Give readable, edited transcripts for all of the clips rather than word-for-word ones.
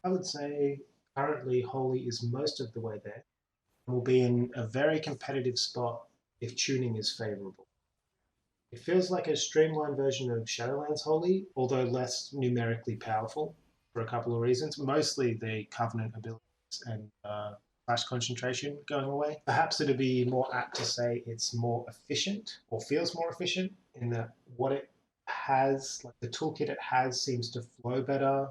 I would say currently Holy is most of the way there and will be in a very competitive spot if tuning is favorable. It feels like a streamlined version of Shadowlands Holy, although less numerically powerful for a couple of reasons, mostly the Covenant abilities and flash concentration going away. Perhaps it'd be more apt to say it's more efficient or feels more efficient in that what it has, like the toolkit it has, seems to flow better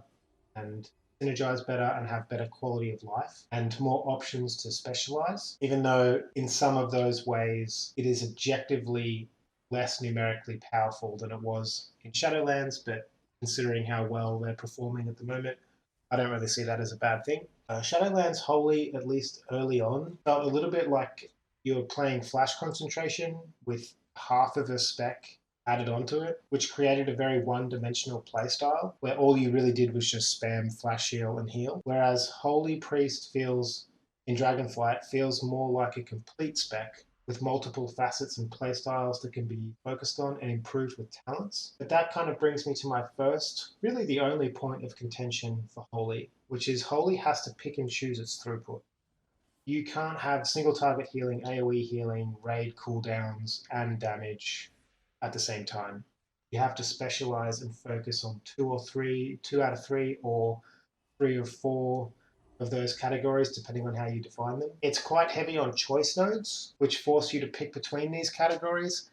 and synergize better and have better quality of life and more options to specialize, even though in some of those ways it is objectively less numerically powerful than it was in Shadowlands, but considering how well they're performing at the moment, I don't really see that as a bad thing. Shadowlands Holy, at least early on, felt a little bit like you were playing Flash Concentration with half of a spec added onto it, which created a very one-dimensional playstyle where all you really did was just spam Flash Heal and heal. Whereas Holy Priest feels in Dragonflight feels more like a complete spec with multiple facets and playstyles that can be focused on and improved with talents. But that kind of brings me to my first, really the only point of contention for Holy, which is Holy has to pick and choose its throughput. You can't have single target healing, AoE healing, raid cooldowns, and damage at the same time. You have to specialize and focus on two out of three, or three or four of those categories, depending on how you define them. It's quite heavy on choice nodes, which force you to pick between these categories.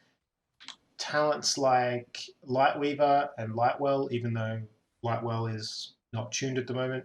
Talents like Lightweaver and Lightwell, even though Lightwell is not tuned at the moment,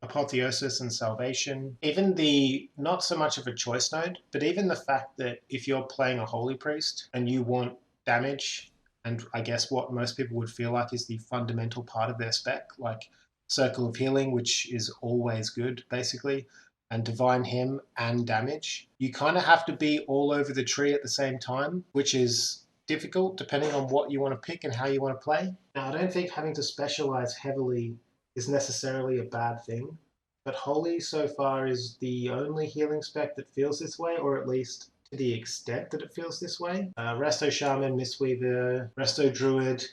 Apotheosis and Salvation. Even the, not so much of a choice node, but even the fact that if you're playing a Holy Priest and you want damage, and I guess what most people would feel like is the fundamental part of their spec, like Circle of Healing, which is always good, basically, and Divine Hymn and damage, you kind of have to be all over the tree at the same time, which is difficult depending on what you want to pick and how you want to play. Now, I don't think having to specialize heavily is necessarily a bad thing, but Holy so far is the only healing spec that feels this way, or at least to the extent that it feels this way. Resto Shaman, Mistweaver, Resto Druid,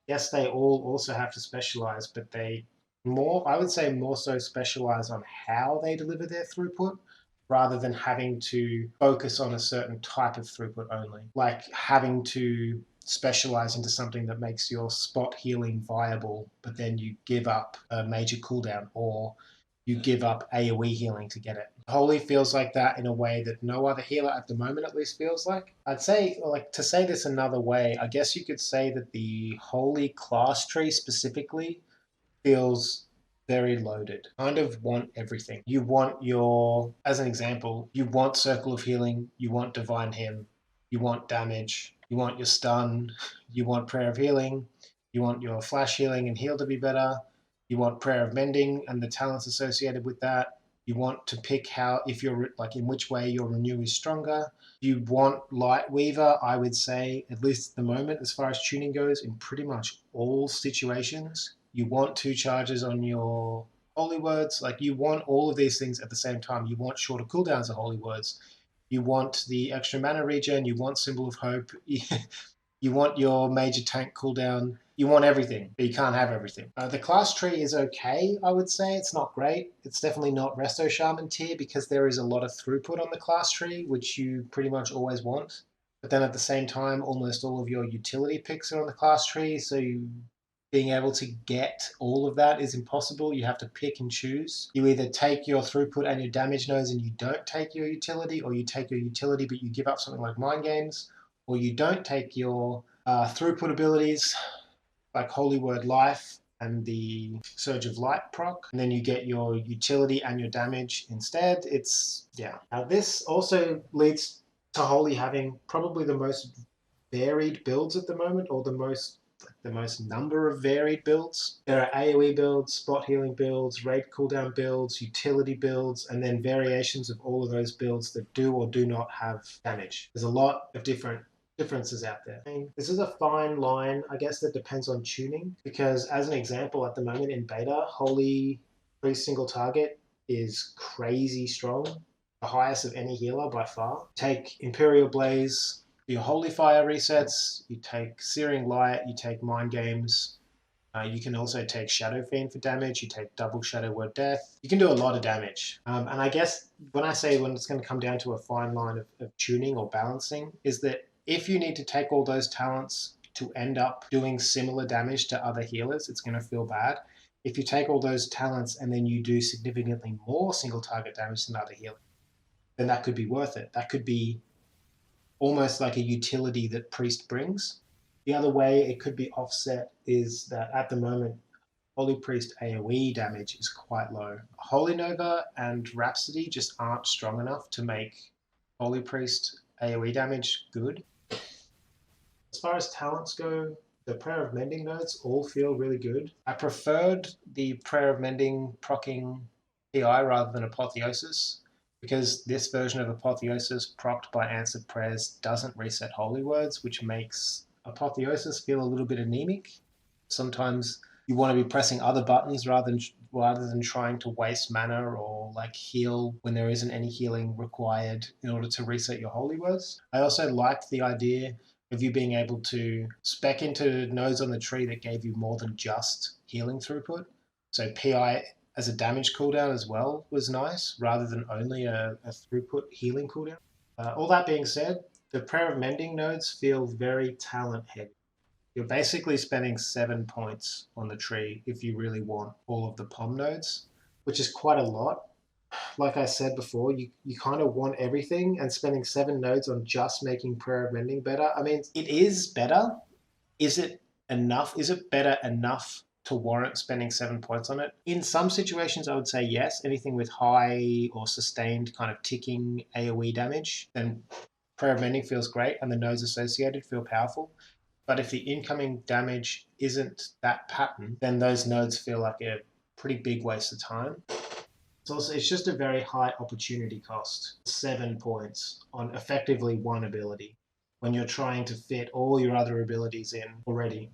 yes, they all also have to specialize, but they more, I would say, more so specialize on how they deliver their throughput rather than having to focus on a certain type of throughput only. Like having to specialize into something that makes your spot healing viable, but then you give up a major cooldown or you give up AoE healing to get it. Holy feels like that in a way that no other healer at the moment at least feels like. I'd say, like, to say this another way, I guess you could say that the Holy class tree specifically feels very loaded. Kind of want everything. You want your, as an example, you want Circle of Healing, you want Divine Hymn, you want damage, you want your stun, you want Prayer of Healing, you want your flash healing and heal to be better, you want Prayer of Mending and the talents associated with that. You want to pick how, if you're like in which way your renew is stronger. You want Lightweaver, I would say, at least at the moment, as far as tuning goes, in pretty much all situations. You want two charges on your holy words. Like you want all of these things at the same time. You want shorter cooldowns of holy words. You want the extra mana regen. You want Symbol of Hope. You want your major tank cooldown. You want everything, but you can't have everything. The class tree is okay, I would say. It's not great. It's definitely not Resto Shaman tier because there is a lot of throughput on the class tree, which you pretty much always want. But then at the same time, almost all of your utility picks are on the class tree, so being able to get all of that is impossible. You have to pick and choose. You either take your throughput and your damage nodes and you don't take your utility, or you take your utility but you give up something like Mind Games, or you don't take your throughput abilities like Holy Word Life and the Surge of Light proc, and then you get your utility and your damage instead. It's, yeah. Now this also leads to Holy having probably the most varied builds at the moment, or the most number of varied builds. There are AoE builds, spot healing builds, raid cooldown builds, utility builds, and then variations of all of those builds that do or do not have damage. There's a lot of differences out there. I mean, this is a fine line, I guess, that depends on tuning, because as an example, at the moment in beta, Holy Priest single target is crazy strong, the highest of any healer by far. Take Imperial Blaze, your Holy Fire resets, you take Searing Light, you take Mind Games, You can also take Shadow Fiend for damage. You take double Shadow Word Death. You can do a lot of damage. And I guess when I say when it's going to come down to a fine line of tuning or balancing, is that if you need to take all those talents to end up doing similar damage to other healers, it's going to feel bad. If you take all those talents and then you do significantly more single target damage than other healers, then that could be worth it. That could be almost like a utility that Priest brings. The other way it could be offset is that at the moment, Holy Priest AoE damage is quite low. Holy Nova and Rhapsody just aren't strong enough to make Holy Priest AoE damage good. As far as talents go, the Prayer of Mending nodes all feel really good. I preferred the Prayer of Mending proccing PI rather than Apotheosis, because this version of Apotheosis procced by answered prayers doesn't reset holy words, which makes Apotheosis feel a little bit anemic. Sometimes you want to be pressing other buttons rather than trying to waste mana or like heal when there isn't any healing required in order to reset your holy words. I also liked the idea of you being able to spec into nodes on the tree that gave you more than just healing throughput. So PI as a damage cooldown as well was nice, rather than only a throughput healing cooldown. All that being said, the Prayer of Mending nodes feel very talent heavy. You're basically spending 7 points on the tree if you really want all of the POM nodes, which is quite a lot. Like I said before, you kind of want everything, and spending 7 nodes on just making Prayer of Mending better. I mean, it is better. Is it enough? Is it better enough to warrant spending 7 points on it? In some situations, I would say yes. Anything with high or sustained kind of ticking AoE damage, then Prayer of Mending feels great, and the nodes associated feel powerful. But if the incoming damage isn't that pattern, then those nodes feel like a pretty big waste of time. It's just a very high opportunity cost, 7 points on effectively one ability when you're trying to fit all your other abilities in already.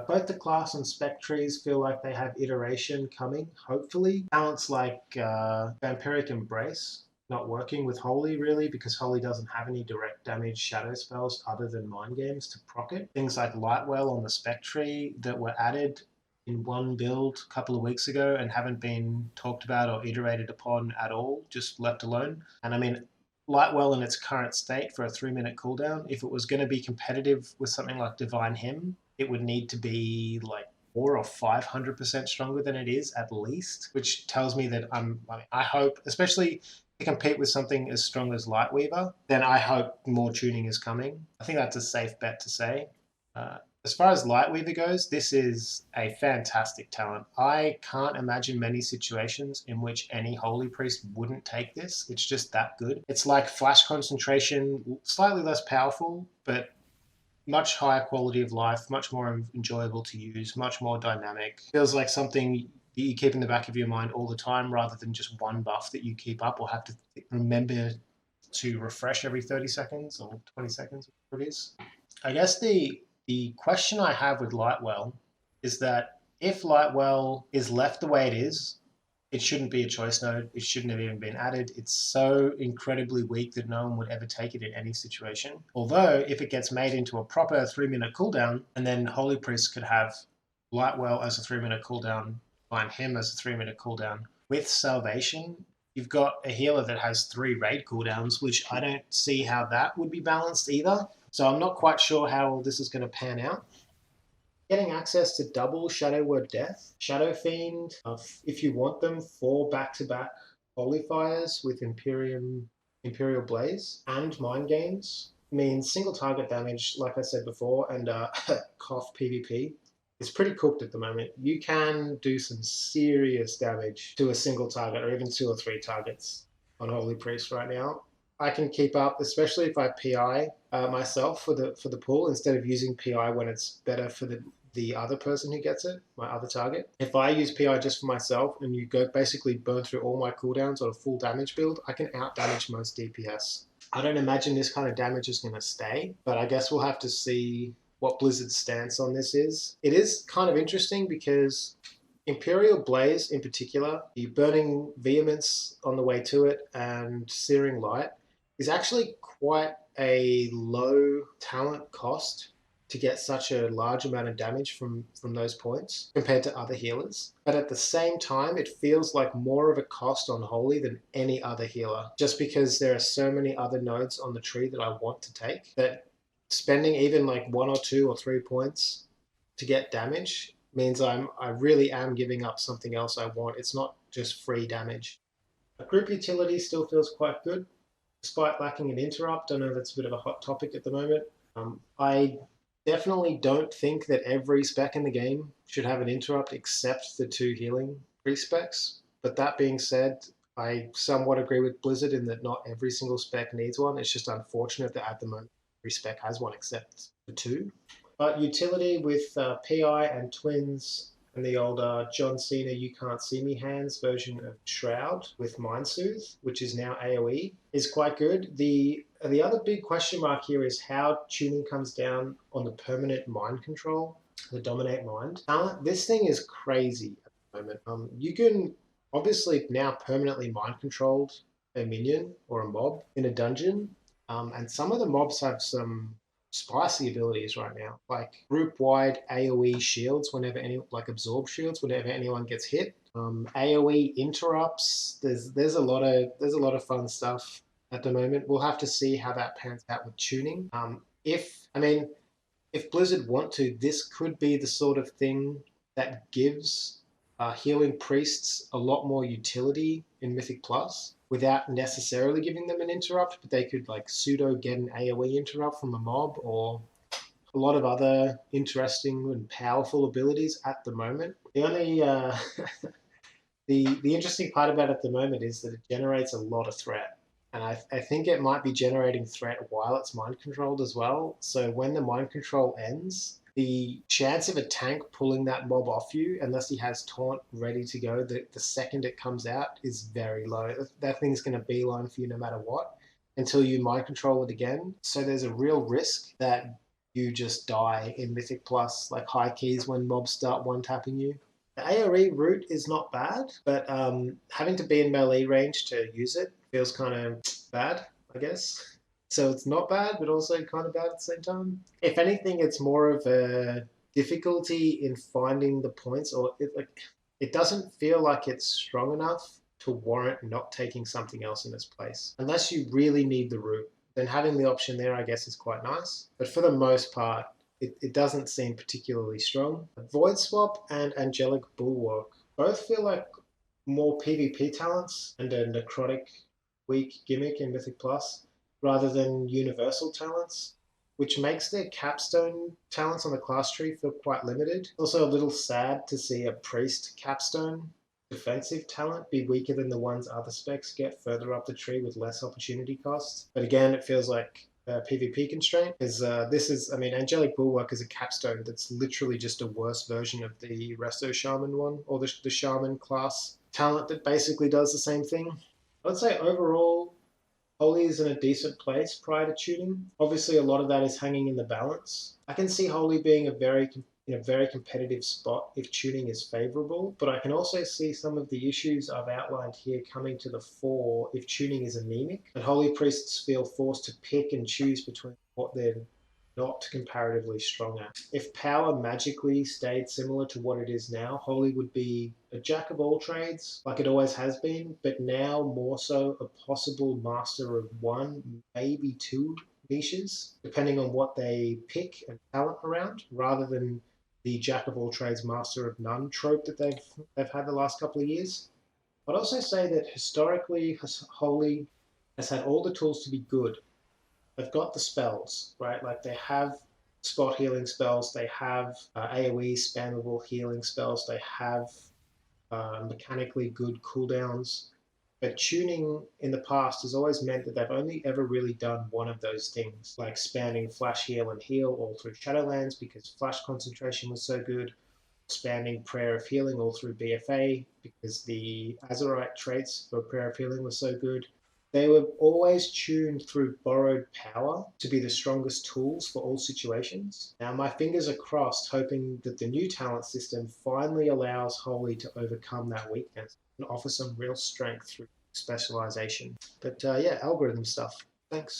Both the class and spec trees feel like they have iteration coming, hopefully. Talents like Vampiric Embrace not working with Holy really, because Holy doesn't have any direct damage shadow spells other than Mind Games to proc it. Things like Lightwell on the spec tree that were added in one build a couple of weeks ago and haven't been talked about or iterated upon at all, just left alone. And I mean, Lightwell in its current state for a 3-minute cooldown, if it was going to be competitive with something like Divine Hymn, it would need to be like 400 or 500% stronger than it is at least, which tells me that I hope, especially to compete with something as strong as Lightweaver, then I hope more tuning is coming. I think that's a safe bet to say. As far as Lightweaver goes, this is a fantastic talent. I can't imagine many situations in which any Holy Priest wouldn't take this. It's just that good. It's like Flash Concentration, slightly less powerful, but much higher quality of life, much more enjoyable to use, much more dynamic. Feels like something you keep in the back of your mind all the time rather than just one buff that you keep up or have to remember to refresh every 30 seconds or 20 seconds, whatever it is. I guess the question I have with Lightwell is that if Lightwell is left the way it is, it shouldn't be a choice node. It shouldn't have even been added. It's so incredibly weak that no one would ever take it in any situation. Although, if it gets made into a proper 3-minute cooldown, and then Holy Priest could have Lightwell as a 3-minute cooldown, Divine Hymn as a 3-minute cooldown, with Salvation, you've got a healer that has 3 raid cooldowns, which I don't see how that would be balanced either. So I'm not quite sure how all this is going to pan out. Getting access to double Shadow Word Death, Shadow Fiend, if you want them, 4 back-to-back Holy Fires with Imperial Blaze, and Mind Games means single target damage, like I said before, and cough PvP. It's pretty cooked at the moment. You can do some serious damage to a single target or even 2 or 3 targets on Holy Priest right now. I can keep up, especially if I PI myself for the pull instead of using PI when it's better for the other person who gets it, my other target. If I use PI just for myself and you go basically burn through all my cooldowns on a full damage build, I can out damage most DPS. I don't imagine this kind of damage is going to stay, but I guess we'll have to see what Blizzard's stance on this is. It is kind of interesting because Imperial Blaze in particular, the Burning Vehemence on the way to it and Searing Light is actually quite a low talent cost to get such a large amount of damage from those points compared to other healers. But at the same time, it feels like more of a cost on Holy than any other healer, just because there are so many other nodes on the tree that I want to take, that spending even like 1 or 2 or 3 points to get damage means I really am giving up something else I want. It's not just free damage. A group utility still feels quite good, despite lacking an interrupt. I know that's a bit of a hot topic at the moment. I definitely don't think that every spec in the game should have an interrupt except the 2 healing pre-specs. But that being said, I somewhat agree with Blizzard in that not every single spec needs one. It's just unfortunate that at the moment every spec has one except the 2. But utility with PI and Twins and the old John Cena You Can't See Me hands version of Shroud with Mind Soothe, which is now AoE, is quite good. The other big question mark here is how tuning comes down on the permanent mind control, the Dominate Mind talent. This thing is crazy at the moment. You can obviously now permanently mind controlled a minion or a mob in a dungeon, and some of the mobs have some spicy abilities right now, like group-wide AoE shields whenever absorb shields whenever anyone gets hit. AoE interrupts. There's a lot of fun stuff at the moment. We'll have to see how that pans out with tuning. If Blizzard want to, this could be the sort of thing that gives healing priests a lot more utility in Mythic Plus without necessarily giving them an interrupt, but they could like pseudo get an AoE interrupt from a mob or a lot of other interesting and powerful abilities at the moment. The only the interesting part about it at the moment is that it generates a lot of threat. And I think it might be generating threat while it's mind controlled as well. So when the mind control ends, the chance of a tank pulling that mob off you, unless he has taunt ready to go, the second it comes out is very low. That thing's going to beeline for you no matter what until you mind control it again. So there's a real risk that you just die in Mythic Plus, like high keys when mobs start one tapping you. The AoE route is not bad, but having to be in melee range to use it feels kind of bad, I guess. So it's not bad, but also kind of bad at the same time. If anything, it's more of a difficulty in finding the points, or it doesn't feel like it's strong enough to warrant not taking something else in its place. Unless you really need the route, then having the option there, I guess, is quite nice. But for the most part, it doesn't seem particularly strong. Void Swap and Angelic Bulwark both feel like more PvP talents and a necrotic weak gimmick in Mythic Plus rather than universal talents, which makes their capstone talents on the class tree feel quite limited. Also a little sad to see a priest capstone defensive talent be weaker than the ones other specs get further up the tree with less opportunity costs. But again, it feels like a PvP constraint is Angelic Bulwark is a capstone that's literally just a worse version of the Resto Shaman one, or the Shaman class talent that basically does the same thing. I'd say overall, Holy is in a decent place prior to tuning. Obviously, a lot of that is hanging in the balance. I can see Holy being in a very competitive spot if tuning is favorable, but I can also see some of the issues I've outlined here coming to the fore if tuning is anemic, and Holy Priests feel forced to pick and choose between what they're not comparatively strong at. If power magically stayed similar to what it is now, Holy would be a jack of all trades, like it always has been, but now more so a possible master of one, maybe 2 niches, depending on what they pick and talent around, rather than the jack of all trades, master of none trope that they've had the last couple of years. I'd also say that historically, Holy has had all the tools to be good. They've got the spells, right? Like they have spot healing spells, they have AoE spammable healing spells, they have mechanically good cooldowns. But tuning in the past has always meant that they've only ever really done one of those things, like spamming Flash Heal and Heal all through Shadowlands because Flash concentration was so good, spamming Prayer of Healing all through BFA because the Azerite traits for Prayer of Healing were so good. They were always tuned through borrowed power to be the strongest tools for all situations. Now, my fingers are crossed, hoping that the new talent system finally allows Holy to overcome that weakness and offer some real strength through specialization. But yeah, algorithm stuff. Thanks.